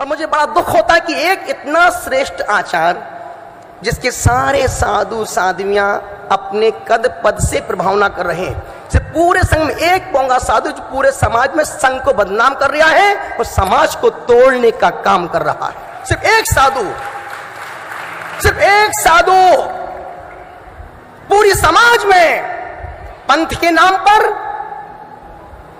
और मुझे बड़ा दुख होता है कि एक इतना श्रेष्ठ आचार जिसके सारे साधु साध्वियां अपने कद पद से प्रभावना कर रहे हैं, सिर्फ पूरे संघ में एक पोंगा साधु जो पूरे समाज में संघ को बदनाम कर रहा है और समाज को तोड़ने का काम कर रहा है। सिर्फ एक साधु पूरी समाज में पंथ के नाम पर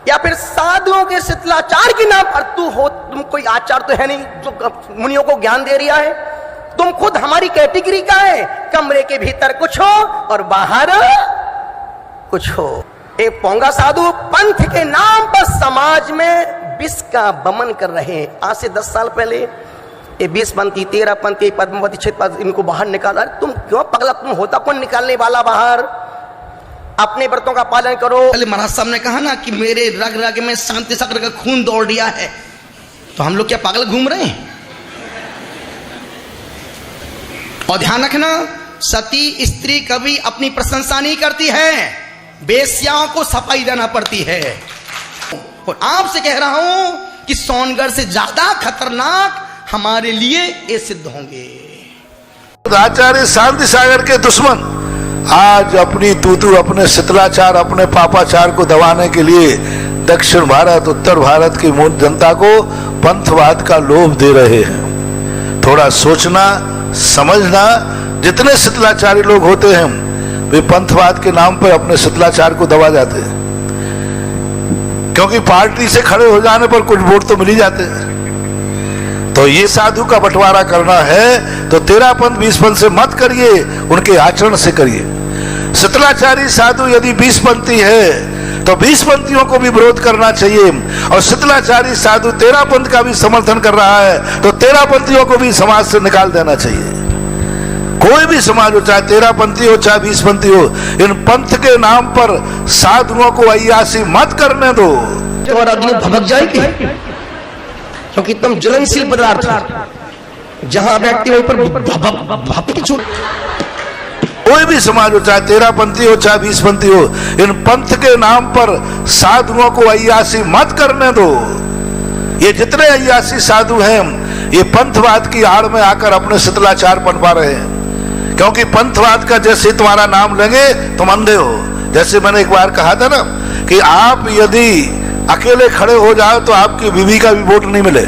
या फिर साधुओं के शिथिलाचार के नाम पर तुम कोई आचार तो है नहीं जो मुनियों को ज्ञान दे रहा है। तुम खुद हमारी कैटेगरी का है, कमरे के भीतर कुछ हो और बाहर कुछ हो। एक पोंगा साधु पंथ के नाम पर समाज में विष का बमन कर रहे हैं। आज से 10 साल पहले ये 20 पंथी 13 पंथी पद्मावती क्षेत्र इनको बाहर निकाला। तुम क्यों पगला, तुम होता कौन निकालने वाला बाहर? अपने व्रतों का पालन करो। पहले महाराज साहब ने कहा ना कि मेरे रग रग में शांति सागर का खून दौड़ दिया है, तो हम लोग क्या पागल घूम रहे हैं? और ध्यान रखना, सती स्त्री कभी अपनी प्रशंसा नहीं करती है, बेस्याओं को सफाई देना पड़ती है। और आपसे कह रहा हूं कि सोनगढ़ से ज्यादा खतरनाक हमारे लिए ये सिद्ध होंगे। आचार्य शांति सागर के दुश्मन आज अपनी तूतू, अपने शिथिलाचार, अपने पापाचार को दबाने के लिए दक्षिण भारत, उत्तर भारत की मूल जनता को पंथवाद का लोभ दे रहे हैं। थोड़ा सोचना समझना, जितने शिथिलाचारी लोग होते हैं वे पंथवाद के नाम पर अपने शिथिलाचार को दबा जाते हैं, क्योंकि पार्टी से खड़े हो जाने पर कुछ वोट तो मिल ही जाते हैं। तो ये साधु का बंटवारा करना है तो 13 पंथ 20 पंथ से मत करिए, उनके आचरण से करिए। शिथिलाचारी साधु यदि 20 पंथी है तो 20 पंथियों को भी विरोध करना चाहिए, और शिथिलाचारी साधु 13 पंथ का भी समर्थन कर रहा है तो 13 पंथियों को भी समाज से निकाल देना चाहिए। कोई भी समाज हो, चाहे 13 पंथी हो चाहे 20 पंथी हो, इन पंथ के नाम पर साधुओं को अय्यासी मत करने दो। और अग्नि भभक जाएगी, क्योंकि तुम ज्वलनशील पदार्थ जहां बैठते हो पर कोई भी समाज हो, चाहे 13 पंथी हो चाहे 20 पंथी हो, इन पंथ के नाम पर साधुओं को अय्यासी मत करने दो। ये जितने अय्यासी साधु हैं ये पंथवाद की आड़ में आकर अपने शिथिलाचार पनपा रहे हैं, क्योंकि पंथवाद का जैसे तुम्हारा नाम लेंगे तुम अंधे हो। जैसे मैंने एक बार कहा था ना कि आप यदि अकेले खड़े हो जाओ तो आपकी बीवी का भी वोट नहीं मिले,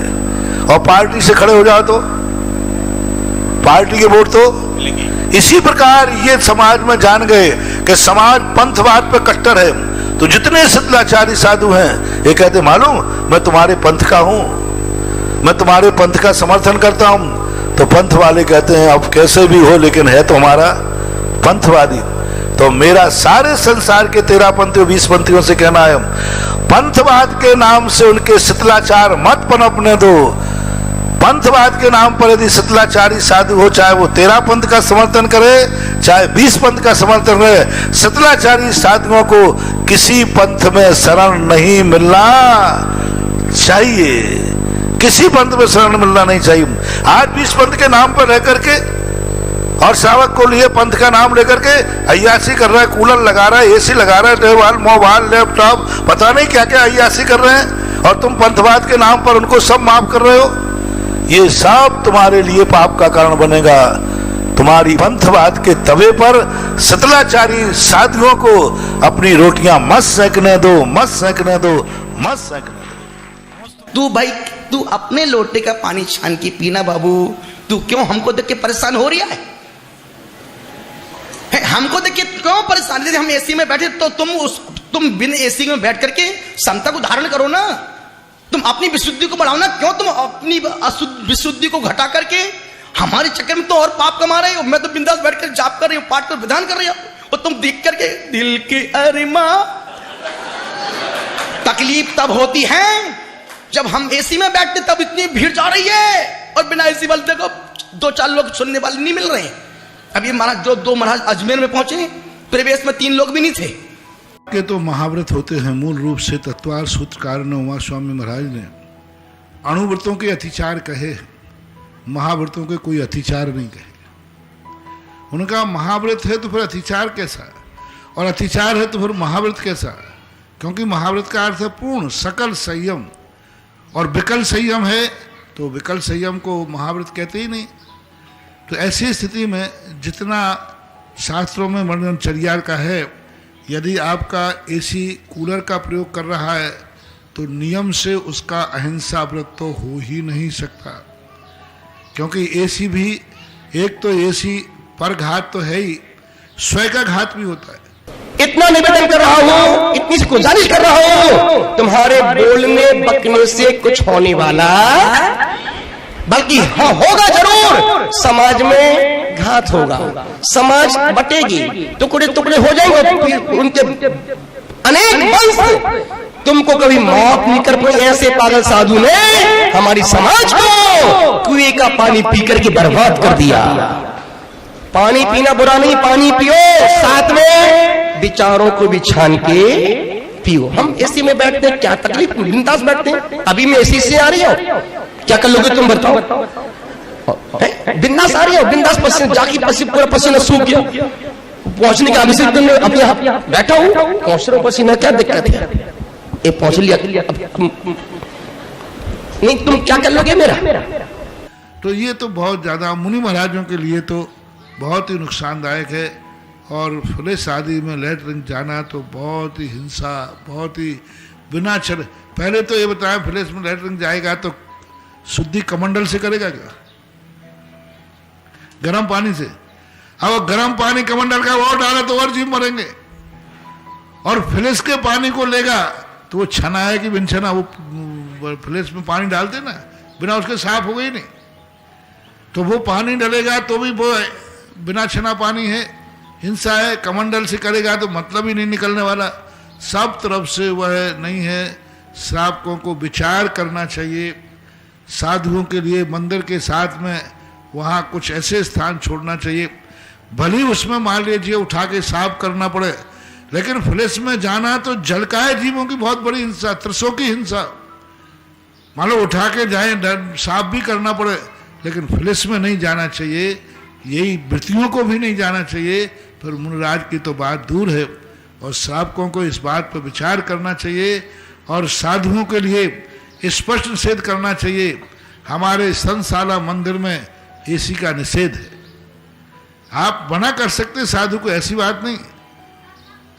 और पार्टी से खड़े हो जाओ तो पार्टी के वोट तो मिलेंगे। इसी प्रकार ये समाज में जान गए कि समाज पंथवाद पे कट्टर है, तो जितने शिथिलाचारी साधु हैं ये कहते मालूम मैं तुम्हारे पंथ का हूं, मैं तुम्हारे पंथ का समर्थन करता हूं। तो पंथ वाले कहते हैं अब कैसे भी हो लेकिन है तो हमारा पंथवादी। तो मेरा सारे संसार के 13 पंथियों 20 पंथियों से कहना है, पंथवाद के नाम से उनके शिथिलाचार मत पनपने दो। पंथवाद के नाम पर यदि शिथिलाचारी साधु हो, चाहे वो 13 पंथ का समर्थन करे चाहे 20 पंथ का समर्थन करे, शिथिलाचारी साधुओं को किसी पंथ में शरण नहीं मिलना चाहिए, किसी पंथ में शरण मिलना नहीं चाहिए। आज 20 पंथ के नाम पर रह करके और शावक को लिए पंथ का नाम लेकर के अय्यासी कर रहा है, कूलर लगा रहा है, एसी लगा रहा है, टेबल मोबाइल लैपटॉप पता नहीं क्या क्या अय्यासी कर रहे हैं, और तुम पंथवाद के नाम पर उनको सब माफ कर रहे हो। ये सब तुम्हारे लिए पाप का कारण बनेगा। तुम्हारी पंथवाद के तवे पर शिथिलाचारी साधुओं को अपनी रोटियां मत सेकने दो, मत सेकने दो, मत सेकने दो। तू भाई तू अपने लोटे का पानी छान के पीना बाबू। तू क्यों हमको देख के परेशान हो रहा है? हमको देख के क्यों परेशान? यदि हम एसी में बैठे तो तुम बिन एसी में बैठ करके समता को धारण करो ना, तुम अपनी विशुद्धि को बढ़ाओ ना। क्यों तुम अपनी विशुद्धि को घटा करके हमारे चक्कर में तो और पाप कमा रहे हो? मैं तो बिंदास बैठ कर जाप कर रही हूँ, पाठ कर विधान कर रही हूँ, और तुम देख करके दिल के अरिमा। तकलीफ तब होती है जब हम एसी में बैठते, तब इतनी भीड़ जा रही है, और बिना एसी वाले देखो 2-4 लोग सुनने वाले नहीं मिल रहे हैं। अभी महाराज जो 2 महाराज अजमेर में पहुंचे, प्रवेश में 3 लोग भी नहीं थे। के तो महाव्रत होते हैं। मूल रूप से तत्वार सूत्रकार उमा स्वामी महाराज ने अणुव्रतों के अतिचार कहे, महाव्रतों के कोई अतिचार नहीं कहे। उनका महाव्रत है तो फिर अतिचार कैसा, और अतिचार है तो फिर महाव्रत कैसा? क्योंकि महाव्रत का अर्थ है पूर्ण सकल संयम, और विकल संयम है तो विकल्प संयम को महाव्रत कहते ही नहीं। तो ऐसी स्थिति में जितना शास्त्रों में वर्णनचर्या का है, यदि आपका एसी कूलर का प्रयोग कर रहा है तो नियम से उसका अहिंसा व्रत तो हो ही नहीं सकता, क्योंकि एसी भी, एक तो एसी पर घात तो है ही, स्वयं का घात भी होता है। इतना निवेदन कर रहा हूं, इतनी सी गुजारिश कर रहा हूं, तुम्हारे बोलने बकने से कुछ होने वाला, बल्कि हाँ होगा जरूर, समाज में घात होगा, समाज बटेगी, टुकड़े टुकड़े हो जाएंगे, उनके अनेक वंश। तुमको कभी मौत नहीं कर पाई। ऐसे पागल साधु ने हमारी समाज को कुएं का पानी पीकर के बर्बाद कर दिया। पानी पीना बुरा नहीं, पानी पियो, साथ में विचारों को भी छान के पियो। हम एसी में बैठते हैं, क्या तकलीफ, बिंदास बैठते हैं। अभी मैं एसी से आ रही हो, क्या कर लोगे तुम बताओ? बिंदास आ रही हो, बिंदास पसीना जाके पूरा पसीना सूख गया, पहुंचने का अभिषेक तुमने अब यहाँ बैठा हूं, पहुंच रहा पसीना, क्या दिक्कत है? ये पहुंच लिया, नहीं तुम क्या कर लोगे मेरा? तो ये तो बहुत ज्यादा मुनि महाराजों के लिए तो बहुत ही नुकसानदायक है। और खुले शादी में लैट्रिन जाना तो बहुत ही हिंसा, बहुत ही बिना छल। पहले तो ये बताया, फ्लैश में लैट्रिन जाएगा तो शुद्धि कमंडल से करेगा क्या? गर्म पानी से। अब गर्म पानी कमंडल का वो डाला तो और जीव मरेंगे। और फ्लैश के पानी को लेगा तो वो छना है कि बिन छना, वो फ्लैश में पानी डालते ना, बिना उसके साफ हो गई नहीं। तो वो पानी डलेगा तो भी वो बिना छना पानी है, हिंसा है। कमंडल से करेगा तो मतलब ही नहीं निकलने वाला। सब तरफ से वह नहीं है। श्रावकों को विचार करना चाहिए। साधुओं के लिए मंदिर के साथ में वहाँ कुछ ऐसे स्थान छोड़ना चाहिए, भले उसमें मान लीजिए उठा के साफ करना पड़े, लेकिन फ्लैश में जाना तो जल का है, जीवों की बहुत बड़ी हिंसा, त्रिशों की हिंसा। मान लो उठा के जाए, साफ भी करना पड़े, लेकिन फ्लैश में नहीं जाना चाहिए। यही वृत्तियों को भी नहीं जाना चाहिए। फिर मुनिराज की तो बात दूर है। और श्रावकों को इस बात पर विचार करना चाहिए और साधुओं के लिए स्पष्ट निषेध करना चाहिए। हमारे संशाला मंदिर में एसी का निषेध है। आप मना कर सकते साधु को, ऐसी बात नहीं।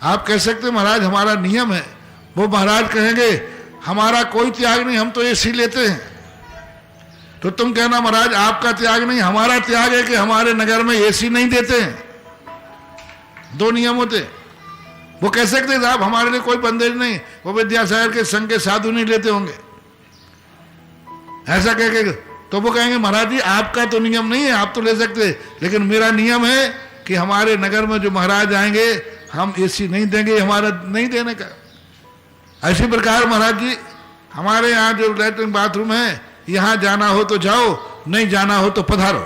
आप कह सकते महाराज हमारा नियम है, वो महाराज कहेंगे हमारा कोई त्याग नहीं, हम तो एसी लेते हैं। तो तुम कहना महाराज आपका त्याग नहीं, हमारा त्याग है कि हमारे नगर में एसी नहीं देते हैं। दो नियम होते। वो कह सकते साहब हमारे लिए कोई बंदेज नहीं, वो विद्यासागर के संघ के साधु नहीं लेते होंगे, ऐसा कह के। तो वो कहेंगे महाराज जी आपका तो नियम नहीं है, आप तो ले सकते, लेकिन मेरा नियम है कि हमारे नगर में जो महाराज आएंगे हम एसी नहीं देंगे, हमारा नहीं देने का। ऐसी प्रकार महाराज जी हमारे यहाँ जो लैट्रिन बाथरूम है, यहाँ जाना हो तो जाओ, नहीं जाना हो तो पधारो।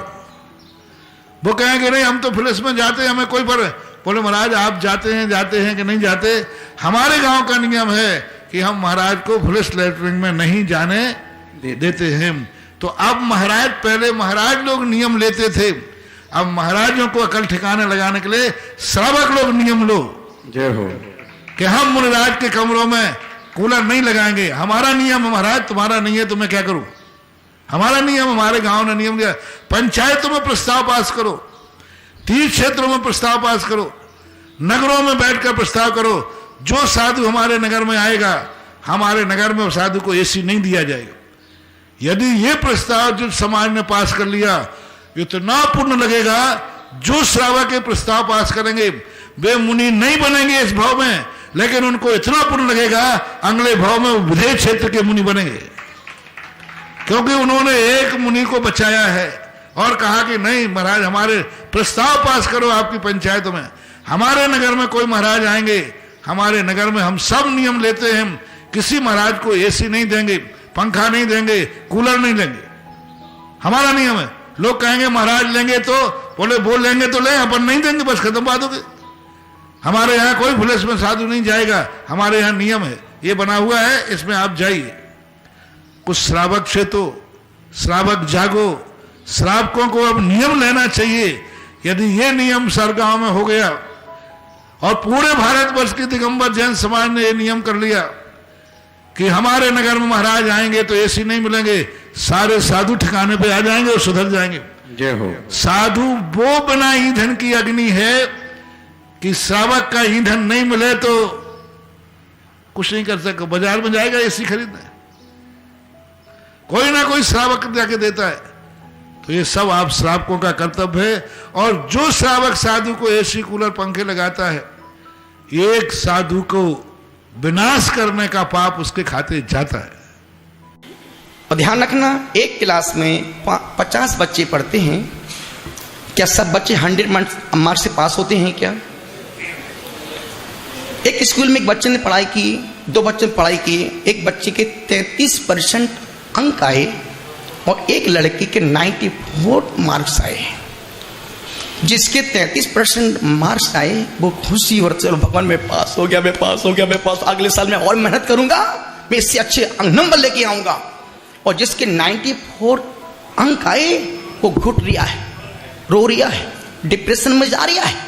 वो कहेंगे नहीं हम तो फ्लैश में जाते हैं, हमें कोई फर्क। बोले महाराज आप जाते हैं कि नहीं जाते? हमारे गांव का नियम है कि हम महाराज को फ्लैश लैट्रिन में नहीं जाने देते हैं। तो अब महाराज, पहले महाराज लोग नियम लेते थे, अब महाराजों को अकल ठिकाने लगाने के लिए श्रावक लोग नियम लो जय हो कि हम मुनिराज के कमरों में कूलर नहीं लगाएंगे। हमारा नियम है महाराज, तुम्हारा नहीं है तो मैं क्या करूं? हमारा नियम, हमारे गांव ने नियम दिया। पंचायतों में प्रस्ताव पास करो, तीर्थ क्षेत्रों में प्रस्ताव पास करो, नगरों में बैठकर प्रस्ताव करो, जो साधु हमारे नगर में आएगा, हमारे नगर में उस साधु को एसी नहीं दिया जाएगा। यदि ये प्रस्ताव जो समाज ने पास कर लिया, इतना पुण्य लगेगा। जो श्रावक के प्रस्ताव पास करेंगे वे मुनि नहीं बनेंगे इस भाव में, लेकिन उनको इतना पुण्य लगेगा अगले भाव में विदेश क्षेत्र के मुनि बनेंगे, क्योंकि उन्होंने एक मुनि को बचाया है और कहा कि नहीं महाराज हमारे प्रस्ताव पास करो आपकी पंचायतों में। हमारे नगर में कोई महाराज आएंगे, हमारे नगर में हम सब नियम लेते हैं, किसी महाराज को एसी नहीं देंगे, पंखा नहीं देंगे, कूलर नहीं लेंगे, हमारा नियम है। लोग कहेंगे महाराज लेंगे तो बोले बोल लेंगे तो लें, अपन नहीं देंगे, बस खत्म बात होगी। हमारे यहाँ कोई फ्लैश में साधु नहीं जाएगा, हमारे यहाँ नियम है, ये बना हुआ है, इसमें आप जाइए। कुछ श्रावक चेतो, श्रावक जागो। श्रावकों को अब नियम लेना चाहिए। यदि ये नियम सरगांव में हो गया और पूरे भारतवर्ष के दिगंबर जैन समाज ने ये नियम कर लिया कि हमारे नगर में महाराज आएंगे तो एसी नहीं मिलेंगे, सारे साधु ठिकाने पे आ जाएंगे और सुधर जाएंगे। जय हो। साधु वो बिना ईंधन की अग्नि है कि श्रावक का ईंधन नहीं मिले तो कुछ नहीं कर सकता। बाजार में जाएगा एसी खरीदने, कोई ना कोई श्रावक जाके देता है। तो ये सब आप श्रावकों का कर्तव्य है। और जो श्रावक साधु को एसी कूलर पंखे लगाता है, एक साधु को विनाश करने का पाप उसके खाते जाता है। और ध्यान रखना, एक क्लास में 50 बच्चे पढ़ते हैं, क्या सब बच्चे 100 मार्क्स से पास होते हैं क्या? एक स्कूल में एक बच्चे ने पढ़ाई की, 2 बच्चे ने पढ़ाई की, एक बच्चे के 33% अंक आए और एक लड़के के 94 मार्क्स आए। जिसके 33% मार्क्स आए वो खुशी और चलो भगवान मैं पास हो गया, मैं पास हो गया, मैं पास, अगले साल मैं और मेहनत करूंगा, मैं इससे अच्छे नंबर लेके आऊंगा। और जिसके 94 अंक आए वो घुट रिया है, रो रिया है, डिप्रेशन में जा रिया है।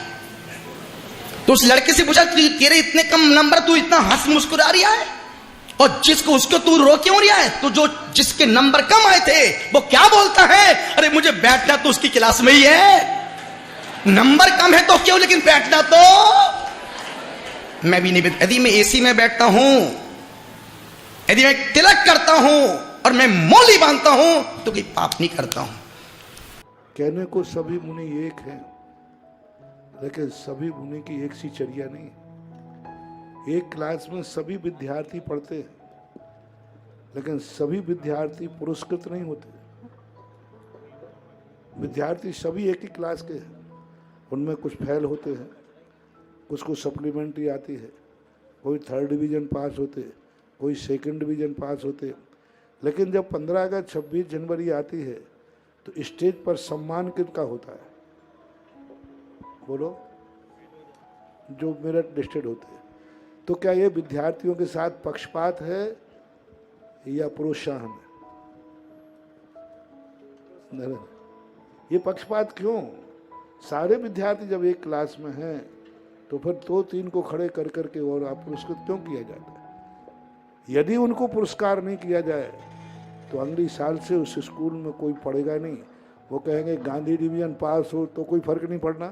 तो उस लड़के से पूछा तेरे इतने कम नंबर, तू इतना हंस मुस्कुरा रिया है, और जिसको उसको तू रो क्यों रिया है? तो जो जिसके नंबर कम आए थे वो क्या बोलता है, अरे मुझे बैठना तो उसकी क्लास में ही है, नंबर कम है तो क्यों, लेकिन बैठना तो मैं भी नहीं बैठता। यदि मैं एसी में बैठता हूं, यदि मैं तिलक करता हूं और मैं मौली बांधता हूं तो कोई पाप नहीं करता हूं। कहने को सभी मुनि एक हैं, लेकिन सभी मुनि की एक सी चर्या नहीं। एक क्लास में सभी विद्यार्थी पढ़ते हैं, लेकिन सभी विद्यार्थी पुरस्कृत नहीं होते। विद्यार्थी सभी एक ही क्लास के हैं, उनमें कुछ फेल होते हैं, कुछ को सप्लीमेंट्री आती है, कोई 3rd डिवीजन पास होते, कोई 2nd डिवीजन पास होते। लेकिन जब 15 अगस्त 26 जनवरी आती है तो स्टेज पर सम्मान किसका होता है? बोलो, जो मेरिट लिस्टेड होते हैं। तो क्या ये विद्यार्थियों के साथ पक्षपात है या प्रोत्साहन है? नहीं, ये पक्षपात क्यों? सारे विद्यार्थी जब एक क्लास में हैं तो फिर 2-3 को खड़े कर करके और आप पुरस्कृत क्यों किया जाता है? यदि उनको पुरस्कार नहीं किया जाए तो अगली साल से उस स्कूल में कोई पढ़ेगा नहीं। वो कहेंगे गांधी डिवीजन पास हो तो कोई फर्क नहीं पड़ना,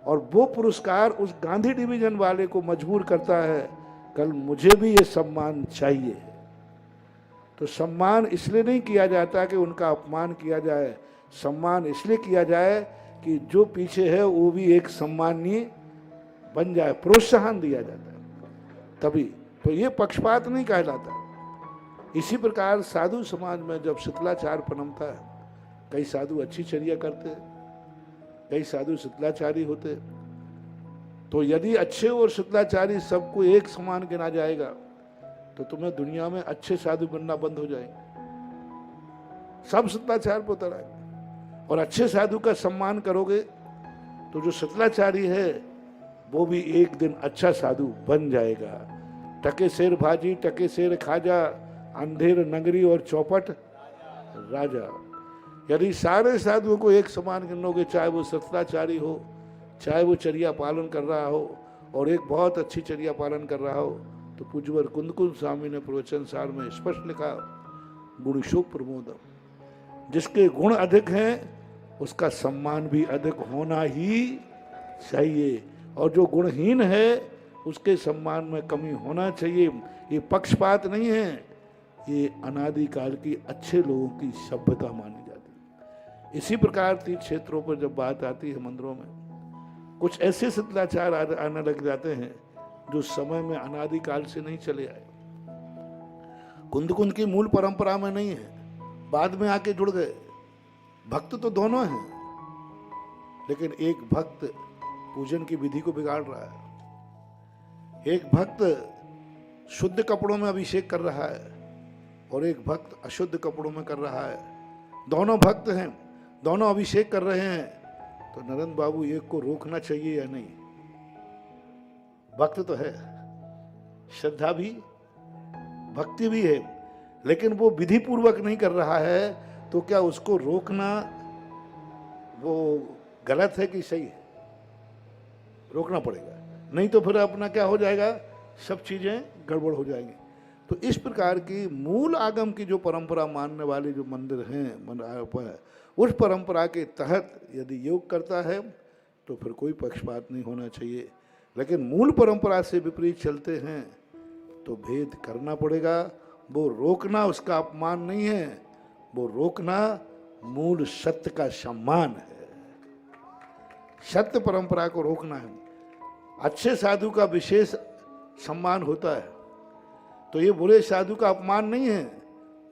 और वो पुरस्कार उस गांधी डिवीजन वाले को मजबूर करता है कल मुझे भी ये सम्मान चाहिए। तो सम्मान इसलिए नहीं किया जाता कि उनका अपमान किया जाए, सम्मान इसलिए किया जाए कि जो पीछे है वो भी एक सम्मानीय बन जाए, प्रोत्साहन दिया जाता है तभी। तो ये पक्षपात नहीं कहलाता। इसी प्रकार साधु समाज में जब शिथिलाचार पनपता है, कई साधु अच्छी चर्या करते हैं, कई साधु शिथिलाचारी होते। तो यदि अच्छे और शिथिलाचारी सबको एक समान गिना जाएगा तो तुम्हें दुनिया में अच्छे साधु बनना बंद हो जाएंगे, सब शिथिलाचार पर उतर आएंगे। और अच्छे साधु का सम्मान करोगे तो जो शिथिलाचारी है वो भी एक दिन अच्छा साधु बन जाएगा। टके शेर भाजी, टके शेर खाजा, अंधेर नगरी और चौपट राजा। यदि सारे साधुओं को एक समान गिनोगे, चाहे वो शिथिलाचारी हो, चाहे वो चर्या पालन कर रहा हो और एक बहुत अच्छी चर्या पालन कर रहा हो, तो पूज्यवर कुंदकुंद स्वामी ने प्रवचन सार में स्पष्ट लिखा, गुणशोक प्रमोदम। जिसके गुण अधिक हैं उसका सम्मान भी अधिक होना ही चाहिए, और जो गुणहीन है उसके सम्मान में कमी होना चाहिए। ये पक्षपात नहीं है, ये अनादिकाल की अच्छे लोगों की सभ्यता मानी जाती है। इसी प्रकार तीर्थ क्षेत्रों पर जब बात आती है, मंदिरों में कुछ ऐसे शिथिलाचार आने लग जाते हैं जो समय में अनादिकाल से नहीं चले आए, कुंद की मूल परंपरा में नहीं है, बाद में आके जुड़ गए। भक्त तो दोनों हैं, लेकिन एक भक्त पूजन की विधि को बिगाड़ रहा है, एक भक्त शुद्ध कपड़ों में अभिषेक कर रहा है और एक भक्त अशुद्ध कपड़ों में कर रहा है। दोनों भक्त हैं, दोनों अभिषेक कर रहे हैं, तो नरेंद्र बाबू एक को रोकना चाहिए या नहीं? भक्त तो है, श्रद्धा भी, भक्ति भी है, लेकिन वो विधि पूर्वक नहीं कर रहा है, तो क्या उसको रोकना वो गलत है कि सही है? रोकना पड़ेगा, नहीं तो फिर अपना क्या हो जाएगा, सब चीज़ें गड़बड़ हो जाएंगी। तो इस प्रकार की मूल आगम की जो परंपरा मानने वाले जो मंदिर हैं, उस परंपरा के तहत यदि योग करता है तो फिर कोई पक्षपात नहीं होना चाहिए। लेकिन मूल परंपरा से विपरीत चलते हैं तो भेद करना पड़ेगा। वो रोकना उसका अपमान नहीं है, वो रोकना मूल सत्य का सम्मान है। सत्य परंपरा को रोकना है। अच्छे साधु का विशेष सम्मान होता है, तो ये बुरे साधु का अपमान नहीं है,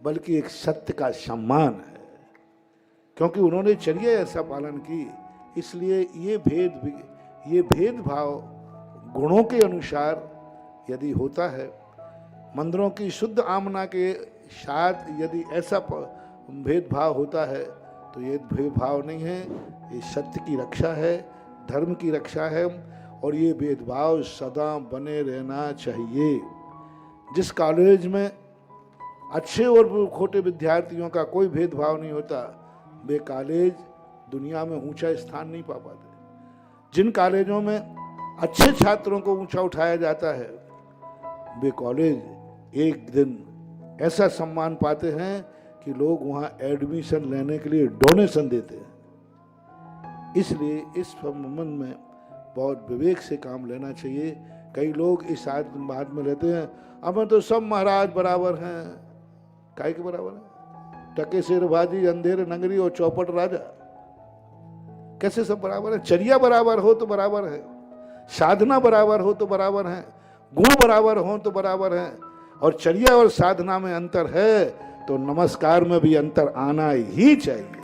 बल्कि एक सत्य का सम्मान है, क्योंकि उन्होंने चर्या ऐसा पालन की। इसलिए ये भेदभाव गुणों के अनुसार यदि होता है, मंदिरों की शुद्ध आमना के साथ यदि ऐसा भेदभाव होता है, तो ये भेदभाव नहीं है, ये सत्य की रक्षा है, धर्म की रक्षा है। और ये भेदभाव सदा बने रहना चाहिए। जिस कॉलेज में अच्छे और खोटे विद्यार्थियों का कोई भेदभाव नहीं होता, वे कॉलेज दुनिया में ऊंचा स्थान नहीं पा पाते। जिन कॉलेजों में अच्छे छात्रों को ऊंचा उठाया जाता है, वे कॉलेज एक दिन ऐसा सम्मान पाते हैं कि लोग वहां एडमिशन लेने के लिए डोनेशन देते हैं। इसलिए इस संबंध में बहुत विवेक से काम लेना चाहिए। कई लोग इस बात में रहते हैं, हमें तो सब महाराज बराबर हैं। काहे के बराबर हैं? टके शेरबाजी, अंधेरे नगरी और चौपट राजा, कैसे सब बराबर है? चर्या बराबर हो तो बराबर है, साधना बराबर हो तो बराबर है, गुण बराबर हो तो बराबर है। और चर्या और साधना में अंतर है तो नमस्कार में भी अंतर आना ही चाहिए।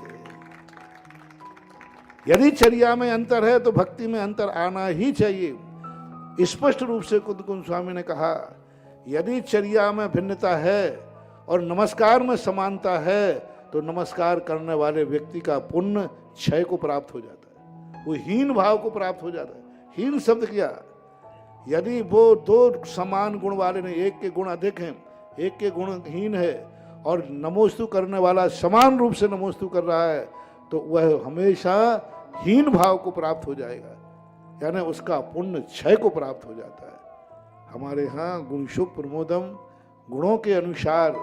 यदि चर्या में अंतर है तो भक्ति में अंतर आना ही चाहिए। स्पष्ट रूप से कुंद स्वामी ने कहा, यदि चर्या में भिन्नता है और नमस्कार में समानता है तो नमस्कार करने वाले व्यक्ति का पुण्य क्षय को प्राप्त हो जाता है, वो हीन भाव को प्राप्त हो जाता है। हीन शब्द क्या? यदि वो दो समान गुण वाले ने, एक के गुण अधिक हैं, एक के गुण हीन है, और नमोस्तु करने वाला समान रूप से नमोस्तु कर रहा है, तो वह हमेशा हीन भाव को प्राप्त हो जाएगा, यानी उसका पुण्य क्षय को प्राप्त हो जाता है। हमारे यहाँ गुण शुभ प्रमोदम, गुणों के अनुसार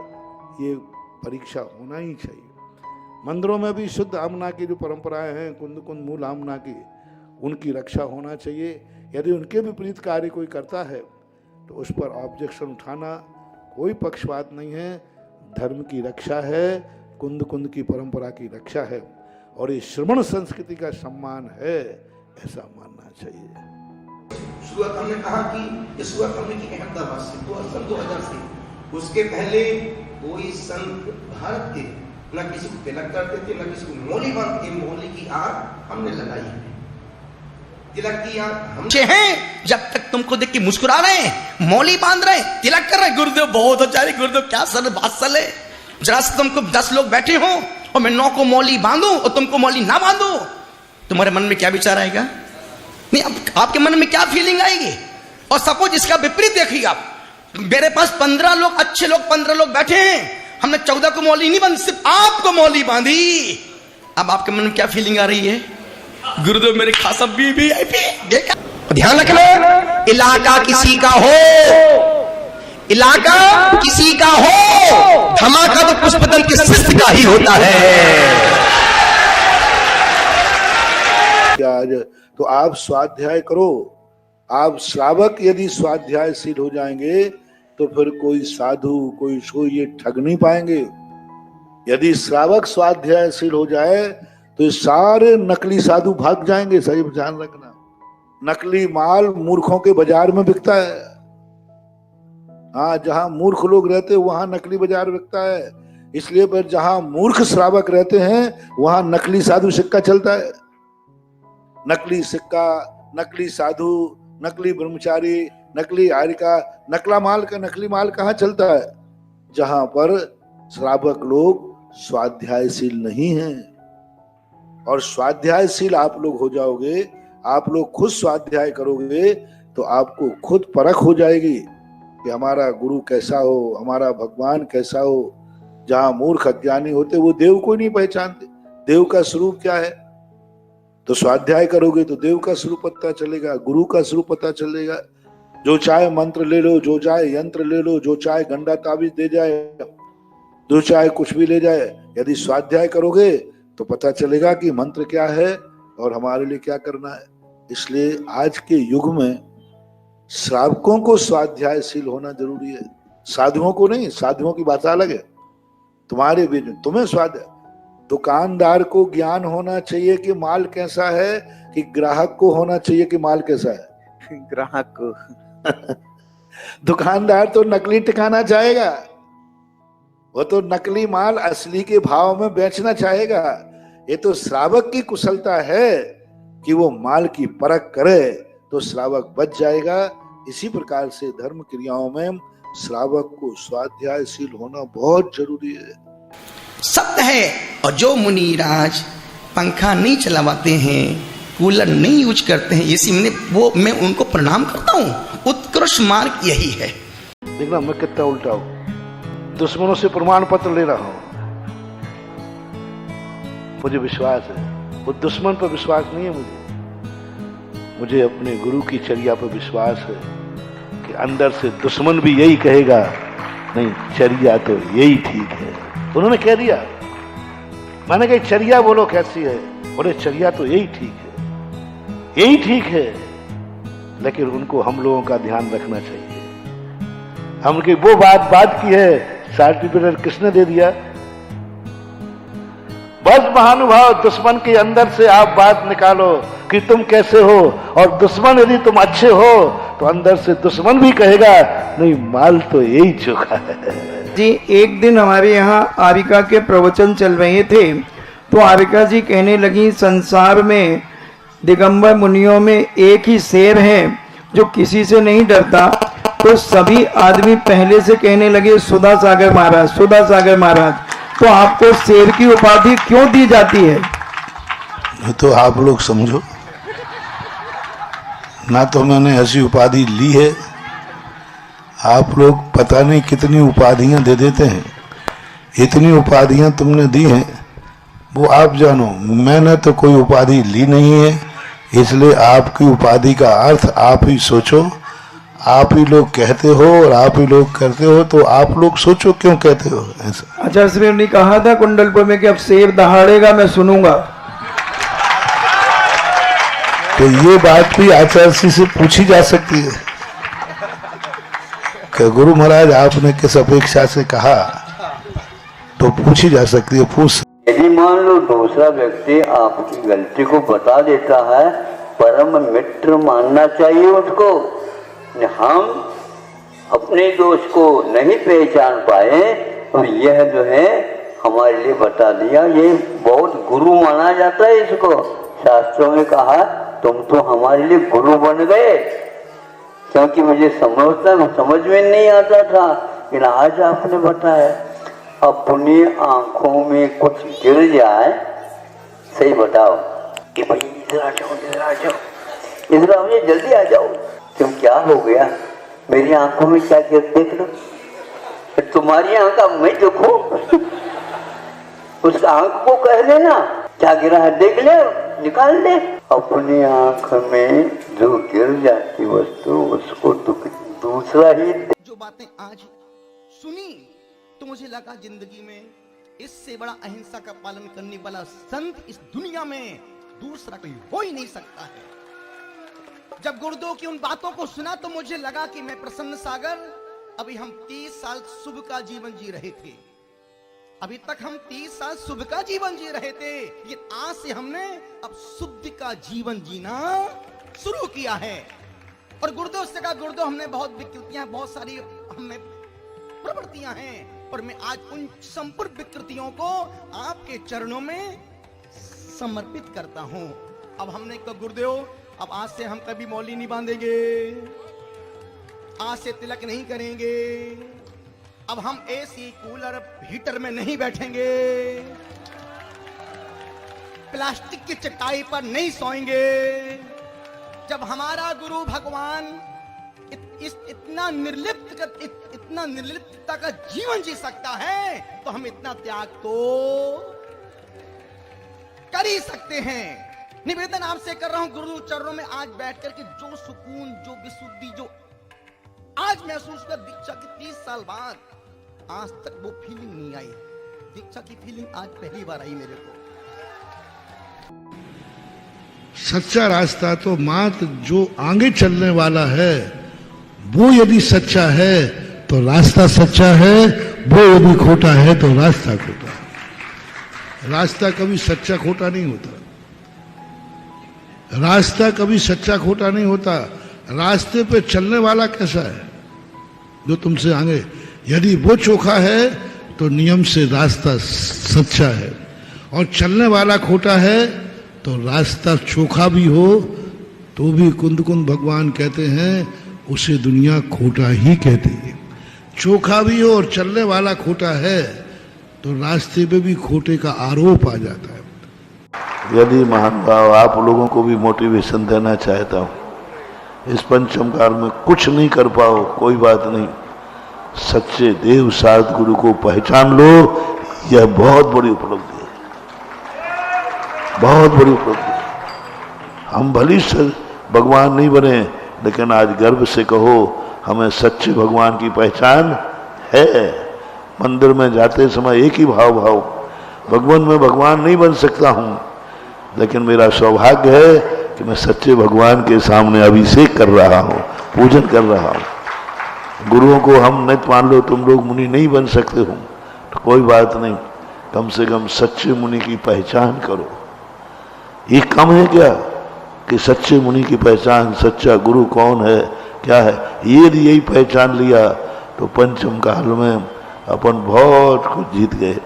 ये परीक्षा होना ही चाहिए। मंदिरों में भी शुद्ध आमना की जो परंपराएं हैं, कुंद कुंद मूल आमना की, उनकी रक्षा होना चाहिए। यदि उनके विपरीत कार्य कोई करता है तो उस पर ऑब्जेक्शन उठाना कोई पक्षपात नहीं है, धर्म की रक्षा है, कुंद कुंद की परंपरा की रक्षा है, और ये श्रवण संस्कृति का सम्मान है, ऐसा मानना चाहिए। शुरुआत हमने कहा कि शुरुआत हमने की अहमदाबाद से, 2000 से। उसके पहले कोई संत भारत के न किसी को तिलक करते थे, न किसी को मौली बांधते। मौली की आग हमने लगाई है, तिलक की आग हम हैं। जब तक तुमको देख के मुस्कुरा रहे हैं, मौली बांध रहे हैं, तिलक कर रहे हैं, गुरुदेव बहुत अच्छा है, गुरुदेव क्या सर बात सर है। जरा से तुमको 10 लोग बैठे हो और मैं 9 को मौली बांधूं और तुमको मौली ना बांधूं, तुम्हारे मन में क्या विचार आएगा? नहीं, आपके मन में क्या फीलिंग आएगी? और सपोज इसका विपरीत देखिए आप, मेरे पास 15 लोग, अच्छे लोग 15 लोग बैठे हैं, हमने 14 को मौली नहीं बांधी, सिर्फ आपको मौली बांधी। अब आपके मन में क्या फीलिंग आ रही है? गुरुदेव मेरे खासा भी ध्यान रखना, इलाका किसी का हो, इलाका किसी का हो, धमाका तो पुष्पदल के शिष्य का ही होता है। तो आप स्वाध्याय करो। आप श्रावक यदि स्वाध्यायशील हो जाएंगे तो फिर कोई साधु, कोई ये ठग नहीं पाएंगे। यदि श्रावक स्वाध्यायशील हो जाए तो सारे नकली साधु भाग जाएंगे। सही ध्यान रखना, नकली माल मूर्खों के बाजार में बिकता है। हाँ, जहां मूर्ख लोग रहते हैं वहां नकली बाजार बिकता है। इसलिए पर जहां मूर्ख श्रावक रहते हैं वहां नकली साधु सिक्का चलता है। नकली सिक्का, नकली साधु, नकली ब्रह्मचारी, नकली हारिका, नकली माल कहाँ चलता है? जहां पर श्रावक लोग स्वाध्यायशील नहीं हैं। और स्वाध्यायशील आप लोग हो जाओगे, आप लोग खुद स्वाध्याय करोगे तो आपको खुद परख हो जाएगी कि हमारा गुरु कैसा हो, हमारा भगवान कैसा हो। जहां मूर्ख अज्ञानी होते वो देव को नहीं पहचानते, देव का स्वरूप क्या है। तो स्वाध्याय करोगे तो देव का स्वरूप पता चलेगा, गुरु का स्वरूप पता चलेगा। जो चाहे मंत्र ले लो, जो चाहे यंत्र ले लो, जो चाहे गंडा ताबीज दे जाए, जो चाहे कुछ भी ले जाए, यदि स्वाध्याय करोगे तो पता चलेगा कि मंत्र क्या है और हमारे लिए क्या करना है। इसलिए आज के युग में श्रावकों को स्वाध्यायशील होना जरूरी है, साधुओं को नहीं। साधुओं की बात अलग है, तुम्हारे बीच में तुम्हें स्वाध्याय। दुकानदार को ज्ञान होना चाहिए कि माल कैसा है, कि ग्राहक को होना चाहिए कि माल कैसा है? ग्राहक को। दुकानदार तो नकली टिकाना चाहेगा, वो तो नकली माल असली के भाव में बेचना चाहेगा। ये तो श्रावक की कुशलता है कि वो माल की परख करे तो श्रावक बच जाएगा। इसी प्रकार से धर्म क्रियाओं में श्रावक को स्वाध्यायशील होना बहुत जरूरी है। सत्य है। और जो मुनिराज पंखा नहीं चलावाते हैं, कूलर नहीं यूज करते हैं, इसी मैं उनको प्रणाम करता हूँ। उत्कृष्ट मार्ग यही है। देखना मैं कितना उल्टा हूँ, दुश्मनों से प्रमाण पत्र ले रहा हूँ। मुझे विश्वास है, वो दुश्मन पर विश्वास नहीं है मुझे अपने गुरु की चर्या पर विश्वास है कि अंदर से दुश्मन भी यही कहेगा, नहीं चर्या तो यही ठीक है। उन्होंने कह दिया, मैंने कहा चर्या बोलो कैसी है, बोले चर्या तो यही ठीक है, यही ठीक है। लेकिन उनको हम लोगों का ध्यान रखना चाहिए। हमने वो बात की है, सर्टिफिकेट किसने दे दिया? बस महानुभाव, दुश्मन के अंदर से आप बात निकालो कि तुम कैसे हो, और दुश्मन यदि तुम अच्छे हो तो अंदर से दुश्मन भी कहेगा नहीं माल तो यही चोखा है। जी एक दिन हमारे यहाँ आविका के प्रवचन चल रहे थे, तो आविका जी कहने लगी संसार में दिगंबर मुनियों में एक ही शेर है जो किसी से नहीं डरता। तो सभी आदमी पहले से कहने लगे सुधा सागर महाराज, सुधा सागर महाराज। तो आपको शेर की उपाधि क्यों दी जाती है? तो आप लोग समझो ना, तो मैंने ऐसी उपाधि ली है, आप लोग पता नहीं कितनी उपाधियां दे देते हैं। इतनी उपाधियां तुमने दी हैं वो आप जानो, मैंने तो कोई उपाधि ली नहीं है। इसलिए आपकी उपाधि का अर्थ आप ही सोचो। आप ही लोग कहते हो और आप ही लोग करते हो, तो आप लोग सोचो क्यों कहते हो ऐसा। अच्छा, श्री ने कहा था कुंडलपुर में कि अब शेर दहाड़ेगा मैं सुनूंगा। तो ये बात भी आचार्य से पूछी जा सकती है कि गुरु महाराज आपने किस अपेक्षा से कहा, तो पूछी जा सकती है। पूछ यदि मान लो दूसरा व्यक्ति आपकी गलती को बता देता है, परम मित्र मानना चाहिए उसको। हम अपने दोष को नहीं पहचान पाए तो यह जो है हमारे लिए बता दिया, ये बहुत गुरु माना जाता है इसको। शास्त्रों में कहा तुम तो हमारे लिए गुरु बन गए, क्योंकि मुझे समझ में नहीं आता था, लेकिन आज आपने बताया। अपनी आंखों में कुछ गिर जाए, सही बताओ कि भाई इधर आ जाओ, इधर आ जाओ, इधर आओ, जल्दी आ जाओ। क्यों, क्या हो गया? मेरी आंखों में क्या गिर, देख लो। तुम्हारी आंख अब मैं देखो, उस आंख को कह देना क्या गिरा है, देख ले, निकाल ले। अपनी आंख में जो गिर जाती वस्तु उसको दूसरा ही। जो बातें आज सुनी तो मुझे लगा जिंदगी में इससे बड़ा अहिंसा का पालन करने वाला संत इस दुनिया में दूसरा कोई हो ही नहीं सकता है। जब गुरुदेव की उन बातों को सुना तो मुझे लगा कि मैं प्रसन्न सागर, अभी हम 30 साल शुभ का जीवन जी रहे थे। अभी तक हम 30 साल शुभ का जीवन जी रहे थे, लेकिन आज से हमने अब शुद्ध का जीवन जीना शुरू किया है। और गुरुदेव से कहा, गुरुदेव हमने बहुत विकृतियां, बहुत सारी हमें प्रवृत्तियां हैं, और मैं आज उन संपूर्ण विकृतियों को आपके चरणों में समर्पित करता हूं। अब हमने कहा गुरुदेव अब आज से हम कभी मौली नहीं बांधेंगे, आज से तिलक नहीं करेंगे, अब हम एसी कूलर हीटर में नहीं बैठेंगे, प्लास्टिक की चटाई पर नहीं सोएंगे। जब हमारा गुरु भगवान इतना निर्लिप्तता का जीवन जी सकता है तो हम इतना त्याग तो कर ही सकते हैं। निवेदन आपसे कर रहा हूं गुरु चरणों में आज बैठ करके जो सुकून, जो विशुद्धि, जो आज महसूस हुआ दीक्षा के 30 साल बाद, आज तक वो फीलिंग नहीं आई। दीक्षा की फीलिंग आज पहली बार आई मेरे को। सच्चा रास्ता तो मात्र जो आगे चलने वाला है वो यदि सच्चा है तो रास्ता सच्चा है, वो यदि खोटा है तो रास्ता खोटा है। रास्ता कभी सच्चा खोटा नहीं होता, रास्ता कभी सच्चा खोटा नहीं होता। रास्ते पे चलने वाला कैसा है जो तुमसे आगे, यदि वो चोखा है तो नियम से रास्ता सच्चा है, और चलने वाला खोटा है तो रास्ता चोखा भी हो तो भी कुंद कुंद भगवान कहते हैं उसे दुनिया खोटा ही कहती है। चोखा भी हो और चलने वाला खोटा है तो रास्ते पे भी खोटे का आरोप आ जाता है। यदि महान भाव आप लोगों को भी मोटिवेशन देना चाहता हूँ, इस पंचम काल में कुछ नहीं कर पाओ कोई बात नहीं, सच्चे देव साध गुरु को पहचान लो, यह बहुत बड़ी उपलब्धि है, बहुत बड़ी उपलब्धि है। हम भली से भगवान नहीं बने, लेकिन आज गर्व से कहो हमें सच्चे भगवान की पहचान है। मंदिर में जाते समय एक ही भाव, भगवान में भगवान नहीं बन सकता हूँ, लेकिन मेरा सौभाग्य है कि मैं सच्चे भगवान के सामने अभिषेक कर रहा हूँ, पूजन कर रहा हूँ। गुरुओं को हम नहीं मान लो, तुम लोग मुनि नहीं बन सकते हो तो कोई बात नहीं, कम से कम सच्चे मुनि की पहचान करो। ये कम है क्या कि सच्चे मुनि की पहचान, सच्चा गुरु कौन है क्या है, यदि यही पहचान लिया तो पंचम काल में अपन बहुत कुछ जीत गए।